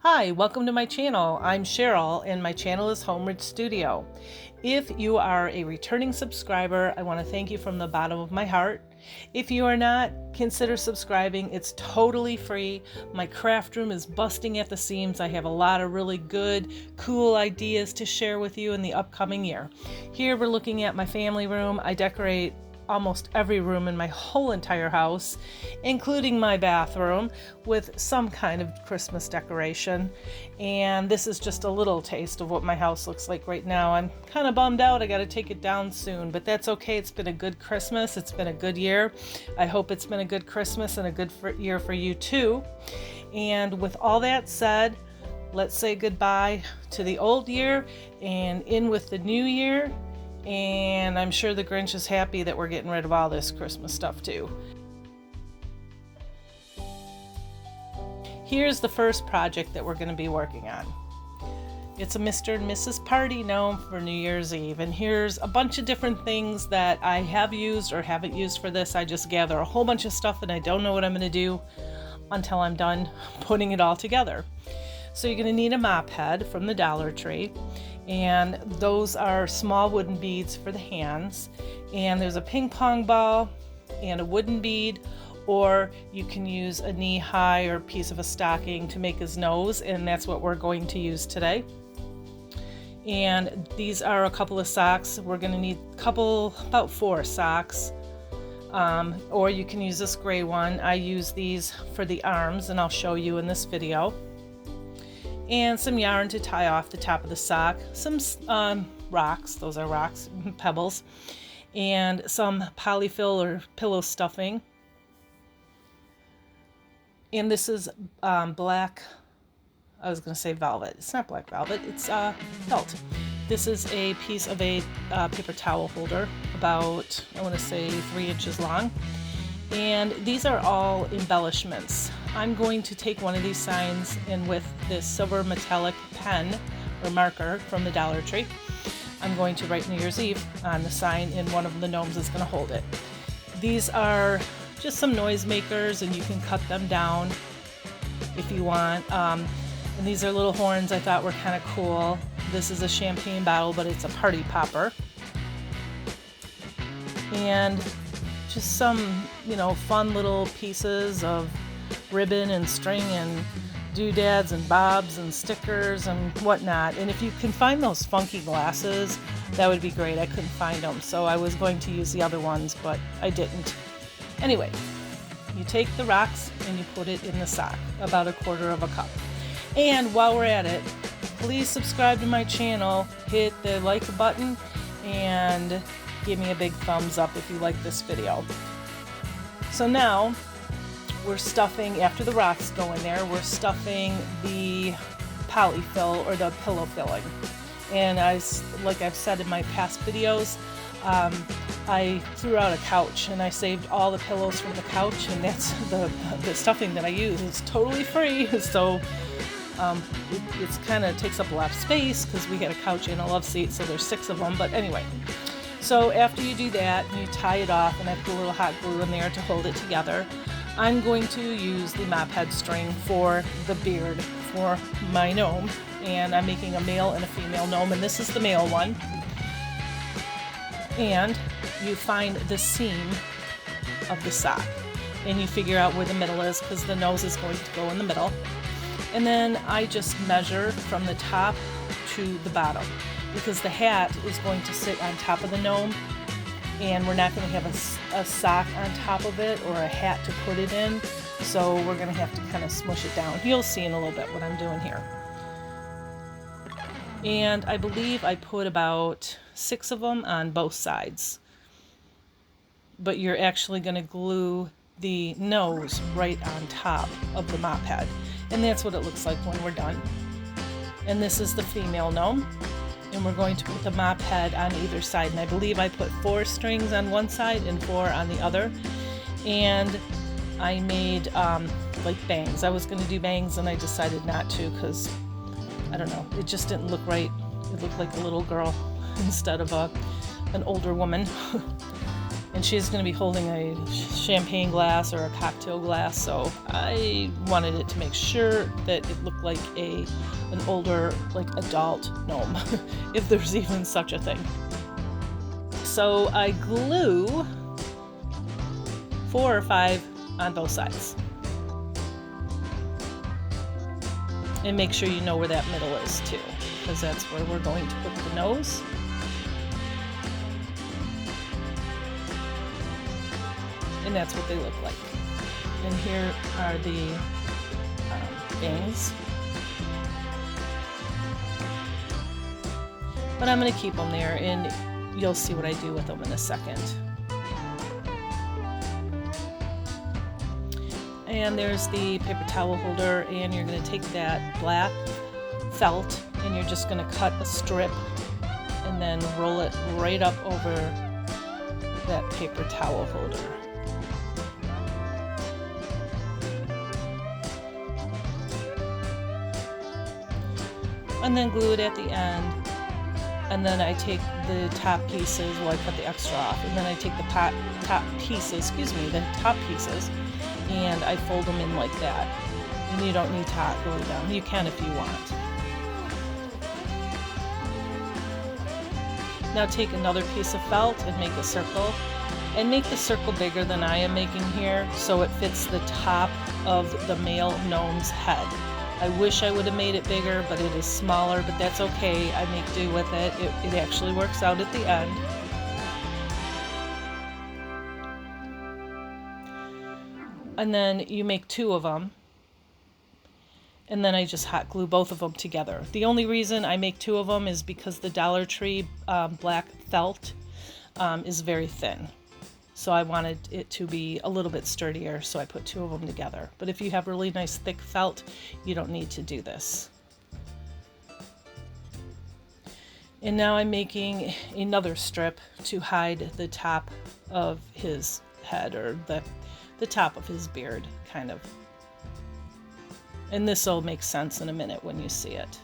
Hi, welcome to my channel. I'm Cheryl and my channel is Homeridge Studio. If you are a returning subscriber, I want to thank you from the bottom of my heart. If you are not, consider subscribing. It's totally free. My craft room is busting at the seams. I have a lot of really good, cool ideas to share with you in the upcoming year. Here we're looking at my family room. I decorate almost every room in my whole entire house, including my bathroom, with some kind of Christmas decoration. And this is just a little taste of what my house looks like right now. I'm kind of bummed out. I got to take it down soon, but that's okay. It's been a good Christmas. It's been a good year. I hope it's been a good Christmas and a good year for you too. And with all that said, let's say goodbye to the old year and in with the new year. And I'm sure the Grinch is happy that we're getting rid of all this Christmas stuff too. Here's the first project that we're going to be working on. It's a Mr. and Mrs. Party gnome for New Year's Eve. And here's a bunch of different things that I have used or haven't used for this. I just gather a whole bunch of stuff and I don't know what I'm going to do until I'm done putting it all together. So you're going to need a mop head from the Dollar Tree. And those are small wooden beads for the hands. And there's a ping pong ball and a wooden bead, or you can use a knee-high or piece of a stocking to make his nose, and that's what we're going to use today. And these are a couple of socks. We're going to need about 4 socks. Or you can use this gray one. I use these for the arms, and I'll show you in this video. And some yarn to tie off the top of the sock, some rocks, those are rocks, pebbles, and some polyfill or pillow stuffing. And this is black, I was going to say velvet. It's not black velvet, it's felt. This is a piece of a paper towel holder, about, I want to say 3 inches long. And these are all embellishments. I'm going to take one of these signs, and with this silver metallic pen or marker from the Dollar Tree, I'm going to write New Year's Eve on the sign, and one of the gnomes is going to hold it. These are just some noisemakers, and you can cut them down if you want. And these are little horns I thought were kind of cool. This is a champagne bottle, but it's a party popper. And just some, fun little pieces of ribbon and string and doodads and bobs and stickers and whatnot. And if you can find those funky glasses, that would be great. I couldn't find them, so I was going to use the other ones, but I didn't. Anyway, you take the rocks and you put it in the sock, about 1/4 cup. And while we're at it, please subscribe to my channel, hit the like button, and give me a big thumbs up if you like this video. So now we're stuffing, after the rocks go in there, we're stuffing the polyfill or the pillow filling. And like I've said in my past videos, I threw out a couch and I saved all the pillows from the couch, and that's the stuffing that I use. It's totally free, so it's kind of takes up a lot of space because we got a couch and a love seat, so there's 6 of them. But anyway, so after you do that, you tie it off, and I put a little hot glue in there to hold it together. I'm going to use the mop head string for the beard for my gnome, and I'm making a male and a female gnome, and this is the male one. And you find the seam of the sock, and you figure out where the middle is, because the nose is going to go in the middle. And then I just measure from the top to the bottom, because the hat is going to sit on top of the gnome, and we're not going to have a sock on top of it or a hat to put it in, so we're going to have to kind of smush it down. You'll see in a little bit what I'm doing here. And I believe I put about 6 of them on both sides, but you're actually going to glue the nose right on top of the mop head, and that's what it looks like when we're done. And this is the female gnome. And we're going to put the mop head on either side, and I believe I put 4 strings on one side and 4 on the other. And I made like bangs. I was going to do bangs and I decided not to, because I don't know, it just didn't look right. It looked like a little girl instead of an older woman. And she's going to be holding a champagne glass or a cocktail glass, so I wanted it to make sure that it looked like an older, like adult gnome, if there's even such a thing. So I glue 4 or 5 on both sides. And make sure you know where that middle is too, because that's where we're going to put the nose. And that's what they look like. And here are the bangs. But I'm going to keep them there, and you'll see what I do with them in a second. And there's the paper towel holder, and you're going to take that black felt and you're just going to cut a strip and then roll it right up over that paper towel holder. And then glue it at the end. And then I take the top pieces, well, I cut the extra off, and then I take the top pieces, and I fold them in like that. And you don't need to hot glue them. You can if you want. Now take another piece of felt and make a circle. And make the circle bigger than I am making here, so it fits the top of the male gnome's head. I wish I would have made it bigger, but it is smaller, but that's okay. I make do with it. It actually works out at the end. And then you make 2 of them. And then I just hot glue both of them together. The only reason I make 2 of them is because the Dollar Tree black felt is very thin. So I wanted it to be a little bit sturdier, so I put 2 of them together. But if you have really nice thick felt, you don't need to do this. And now I'm making another strip to hide the top of his head, or the top of his beard, kind of. And this will make sense in a minute when you see it.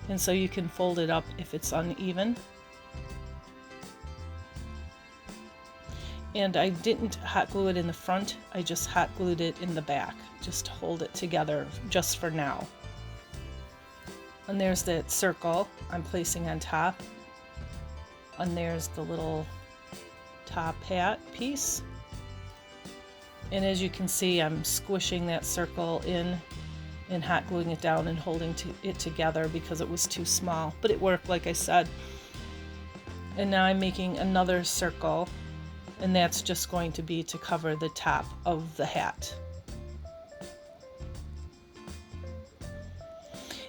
And so you can fold it up if it's uneven. And I didn't hot glue it in the front, I just hot glued it in the back, just to hold it together just for now. And there's that circle I'm placing on top. And there's the little top hat piece. And as you can see, I'm squishing that circle in and hot gluing it down and holding it together because it was too small, but it worked, like I said. And now I'm making another circle, and that's just going to be to cover the top of the hat.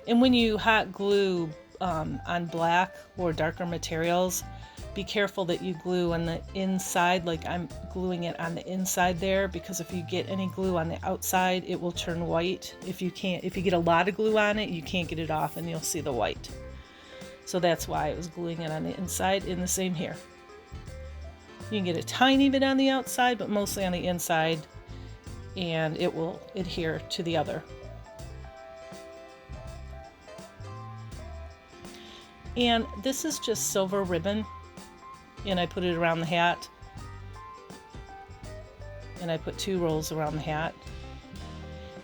And when you hot glue on black or darker materials, be careful that you glue on the inside, like I'm gluing it on the inside there, because if you get any glue on the outside, it will turn white. If you get a lot of glue on it, you can't get it off and you'll see the white. So that's why I was gluing it on the inside, and the same here. You can get a tiny bit on the outside, but mostly on the inside, and it will adhere to the other. And this is just silver ribbon, and I put it around the hat, and I put 2 rolls around the hat.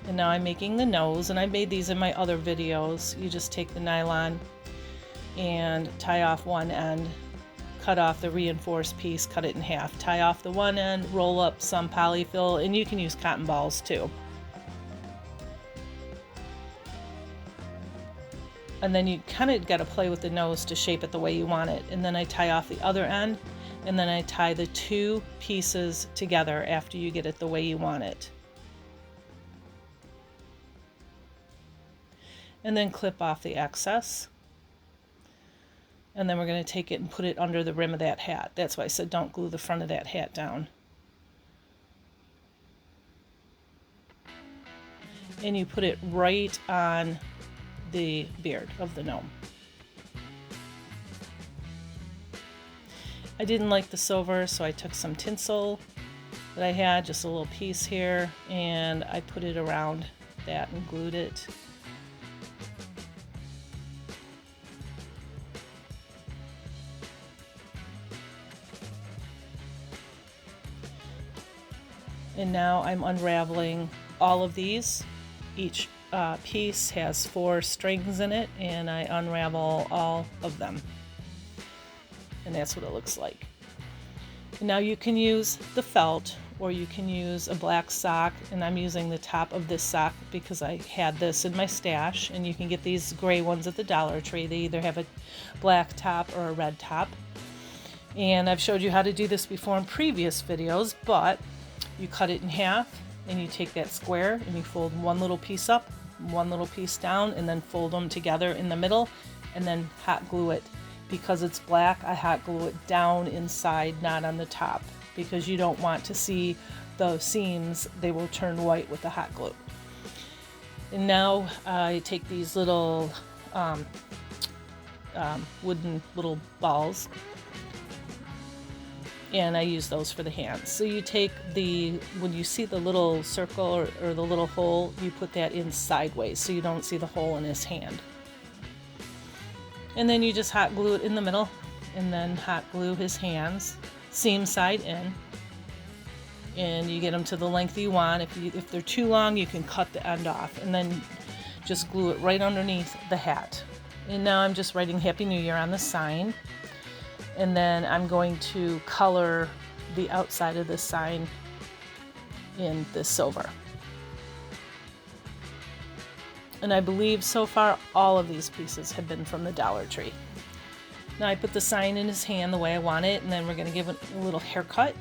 And now I'm making the nose, and I made these in my other videos. You just take the nylon and tie off one end, cut off the reinforced piece, cut it in half, tie off the one end, roll up some polyfill, and you can use cotton balls too. And then you kind of got to play with the nose to shape it the way you want it. And then I tie off the other end, and then I tie the 2 pieces together after you get it the way you want it. And then clip off the excess. And then we're going to take it and put it under the rim of that hat. That's why I said don't glue the front of that hat down. And you put it right on the beard of the gnome. I didn't like the silver, so I took some tinsel that I had, just a little piece here, and I put it around that and glued it. And now I'm unraveling all of these. Each piece has 4 strings in it, and I unravel all of them. And that's what it looks like. And now you can use the felt, or you can use a black sock, and I'm using the top of this sock because I had this in my stash, and you can get these gray ones at the Dollar Tree. They either have a black top or a red top. And I've showed you how to do this before in previous videos, but you cut it in half and you take that square and you fold one little piece up, one little piece down, and then fold them together in the middle and then hot glue it. Because it's black, I hot glue it down inside, not on the top, because you don't want to see the seams. They will turn white with the hot glue. And now I take these little wooden little balls, and I use those for the hands. So you take when you see the little circle or the little hole, you put that in sideways so you don't see the hole in his hand. And then you just hot glue it in the middle, and then hot glue his hands, seam side in. And you get them to the length you want. If they're too long, you can cut the end off, and then just glue it right underneath the hat. And now I'm just writing Happy New Year on the sign. And then I'm going to color the outside of this sign in this silver. And I believe so far all of these pieces have been from the Dollar Tree. Now I put the sign in his hand the way I want it, and then we're going to give it a little haircut.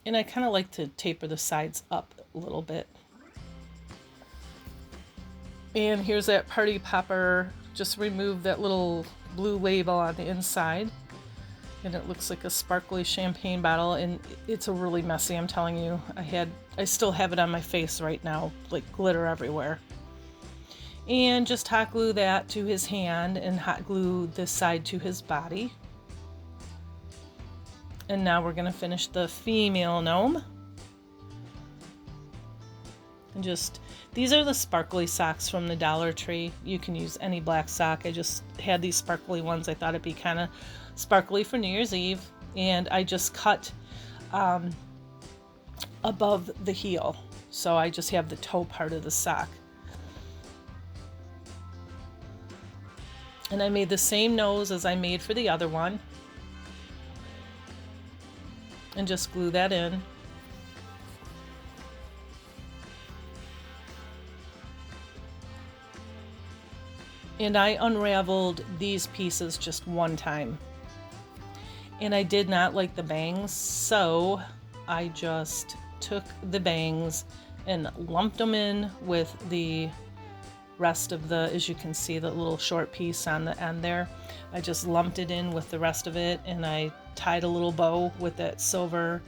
And I kind of like to taper the sides up a little bit. And here's that party popper. Just remove that little blue label on the inside. And it looks like a sparkly champagne bottle, and it's a really messy, I'm telling you. I still have it on my face right now, like glitter everywhere. And just hot glue that to his hand and hot glue this side to his body. And now we're gonna finish the female gnome. And these are the sparkly socks from the Dollar Tree. You can use any black sock. I just had these sparkly ones. I thought it'd be kind of sparkly for New Year's Eve. And I just cut above the heel. So I just have the toe part of the sock. And I made the same nose as I made for the other one. And just glue that in. And I unraveled these pieces just one time. And I did not like the bangs, so I just took the bangs and lumped them in with the rest of as you can see, the little short piece on the end there. I just lumped it in with the rest of it, and I tied a little bow with that silver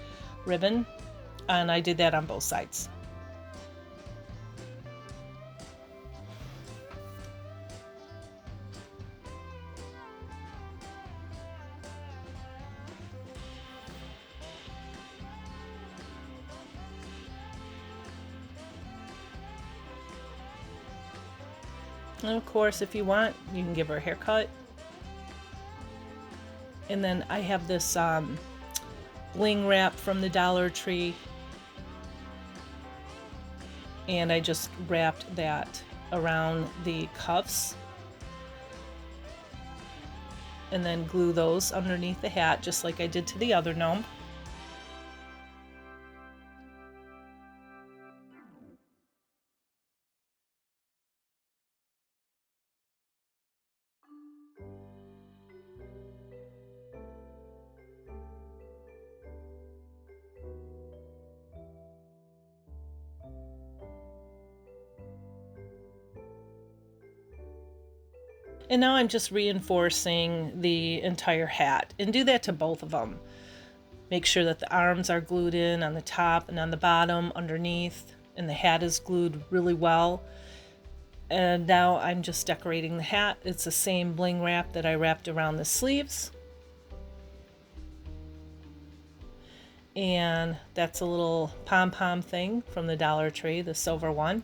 ribbon, and I did that on both sides. And of course, if you want, you can give her a haircut. And then I have this bling wrap from the Dollar Tree. And I just wrapped that around the cuffs. And then glue those underneath the hat, just like I did to the other gnome. And now I'm just reinforcing the entire hat, and do that to both of them. Make sure that the arms are glued in on the top and on the bottom, underneath, and the hat is glued really well. And now I'm just decorating the hat. It's the same bling wrap that I wrapped around the sleeves. And that's a little pom-pom thing from the Dollar Tree, the silver one.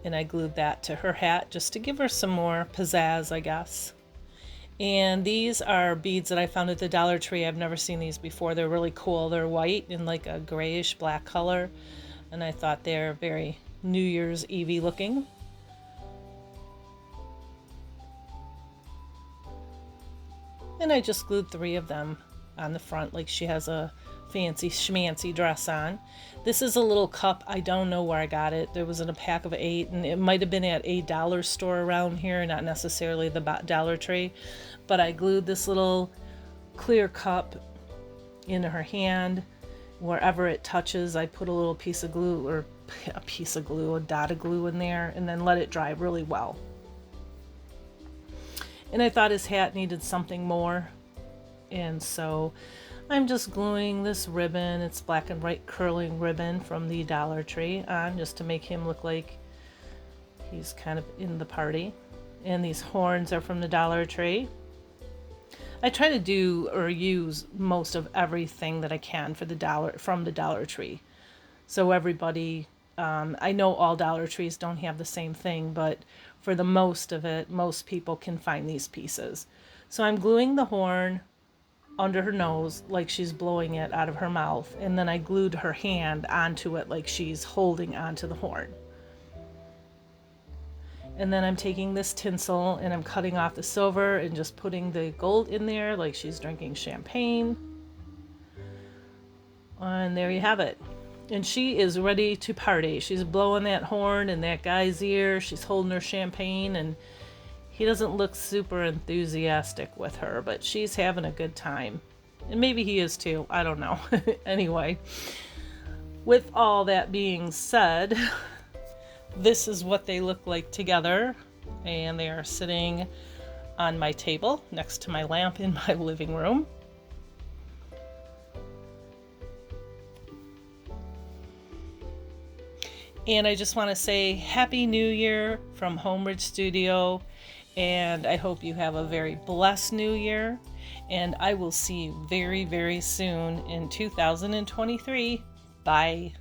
And I glued that to her hat just to give her some more pizzazz, I guess. And these are beads that I found at the Dollar Tree. I've never seen these before. They're really cool. They're white in like a grayish black color. And I thought they're very New Year's Eve looking. And I just glued 3 of them on the front like she has a fancy schmancy dress on. This is a little cup. I don't know where I got it. There was in a pack of 8, and it might have been at a dollar store around here, not necessarily the Dollar Tree. But I glued this little clear cup into her hand. Wherever it touches, I put a little piece of glue, or a dot of glue in there, and then let it dry really well. And I thought his hat needed something more, and so I'm just gluing this ribbon. It's black and white curling ribbon from the Dollar Tree on, just to make him look like he's kind of in the party. And these horns are from the Dollar Tree. I try to do or use most of everything that I can from the Dollar Tree. So everybody, I know all Dollar Trees don't have the same thing, but for the most of it, most people can find these pieces. So I'm gluing the horn under her nose like she's blowing it out of her mouth, and then I glued her hand onto it like she's holding onto the horn. And then I'm taking this tinsel and I'm cutting off the silver and just putting the gold in there like she's drinking champagne. And there you have it. And she is ready to party. She's blowing that horn in that guy's ear. She's holding her champagne, and he doesn't look super enthusiastic with her, but she's having a good time. And maybe he is too. I don't know. Anyway, with all that being said, this is what they look like together. And they are sitting on my table next to my lamp in my living room. And I just want to say Happy New Year from Homeridge Studio. And I hope you have a very blessed new year. And I will see you very, very soon in 2023. Bye.